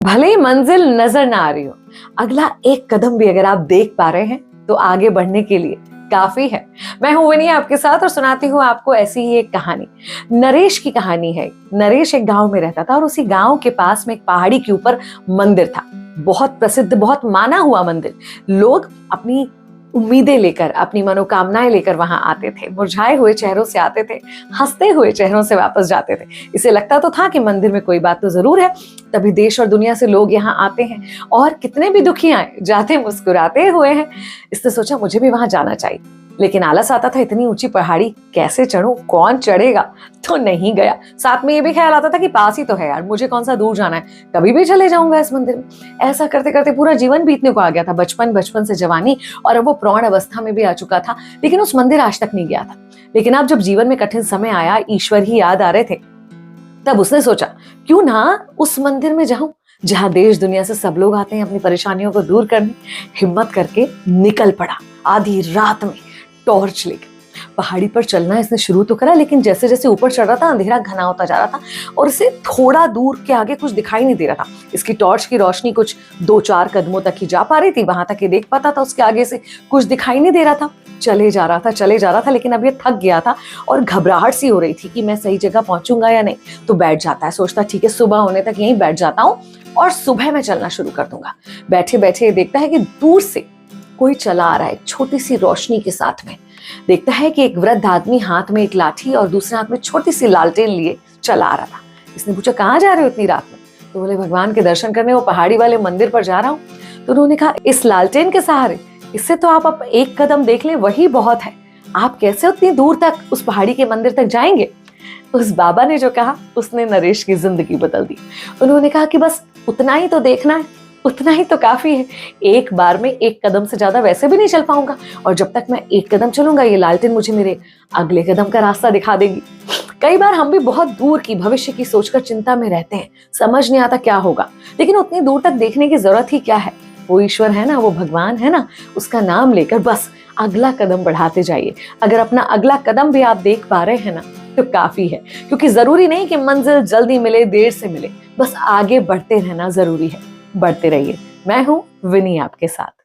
भले ही मंजिल नजर ना आ रही हो, अगला एक कदम भी अगर आप देख पा रहे हैं तो आगे बढ़ने के लिए काफी है। मैं हूं विनी आपके साथ और सुनाती हूँ आपको ऐसी ही एक कहानी। नरेश की कहानी है। नरेश एक गांव में रहता था और उसी गांव के पास में एक पहाड़ी के ऊपर मंदिर था। बहुत प्रसिद्ध, बहुत माना हुआ मंदिर। लोग अपनी उम्मीदें लेकर, अपनी मनोकामनाएं लेकर वहां आते थे। मुरझाए हुए चेहरों से आते थे, हंसते हुए चेहरों से वापस जाते थे। इसे लगता तो था कि मंदिर में कोई बात तो जरूर है, तभी देश और दुनिया से लोग यहाँ आते हैं और कितने भी दुखी आए जाते मुस्कुराते हुए हैं। इसने सोचा मुझे भी वहां जाना चाहिए, लेकिन आलस आता था, इतनी ऊंची पहाड़ी कैसे चढ़ूं, कौन चढ़ेगा, तो नहीं गया। साथ में ये भी ख्याल आता था कि पास ही तो है यार, मुझे कौन सा दूर जाना है, कभी भी चले जाऊंगा इस मंदिर में। ऐसा करते करते पूरा जीवन बीतने को आ गया था, बचपन से जवानी, और अब वो प्रौढ़ अवस्था में भी आ चुका था, लेकिन उस मंदिर आज तक नहीं गया था। लेकिन अब जब जीवन में कठिन समय आया, ईश्वर ही याद आ रहे थे, तब उसने सोचा क्यों ना उस मंदिर में जाऊं जहां देश दुनिया से सब लोग आते हैं अपनी परेशानियों को दूर करने। हिम्मत करके निकल पड़ा आधी रात में टॉर्च लेकर। पहाड़ी पर चलना इसने शुरू तो करा, लेकिन जैसे जैसे ऊपर चढ़ रहा था अंधेरा घना होता जा रहा था और इसे थोड़ा दूर के आगे कुछ दिखाई नहीं दे रहा था। इसकी टॉर्च की रोशनी कुछ 2-4 कदमों तक ही जा पा रही थी, वहां तक ही देख पाता था, उसके आगे से कुछ दिखाई नहीं दे रहा था। चले जा रहा था, लेकिन अब ये थक गया था और घबराहट सी हो रही थी कि मैं सही जगह पहुंचूंगा या नहीं। तो बैठ जाता है, सोचता ठीक है सुबह होने तक यहीं बैठ जाता हूँ और सुबह मैं चलना शुरू कर दूंगा। बैठे बैठे देखता है कि दूर से कोई चला आ रहा है, छोटी सी रोशनी के साथ में। देखता है कि एक वृद्ध आदमी हाथ में एक लाठी और दूसरे हाथ में छोटी सी लालटेन लिए चला आ रहा था। इसने पूछा कहाँ जा रहे हो इतनी रात में? तो बोले भगवान के दर्शन करने वो पहाड़ी वाले मंदिर पर जा रहा हूँ। तो उन्होंने कहा इस लालटेन के सहारे, इससे तो आप एक कदम देख लें वही बहुत है, आप कैसे उतनी दूर तक उस पहाड़ी के मंदिर तक जाएंगे? उस बाबा ने जो कहा उसने नरेश की जिंदगी बदल दी। उन्होंने कहा कि बस उतना ही तो देखना है, उतना ही तो काफी है। एक बार में एक कदम से ज्यादा वैसे भी नहीं चल पाऊंगा, और जब तक मैं एक कदम चलूंगा ये लालटेन मुझे मेरे अगले कदम का रास्ता दिखा देगी। कई बार हम भी बहुत दूर की भविष्य की सोचकर चिंता में रहते हैं, समझ नहीं आता क्या होगा, लेकिन उतनी दूर तक देखने की जरूरत ही क्या है। वो ईश्वर है ना, वो भगवान है ना, उसका नाम लेकर बस अगला कदम बढ़ाते जाइए। अगर अपना अगला कदम भी आप देख पा रहे हैं ना तो काफी है, क्योंकि जरूरी नहीं कि मंजिल जल्दी मिले देर से मिले, बस आगे बढ़ते रहना जरूरी है। बढ़ते रहिए। मैं हूं विनी आपके साथ।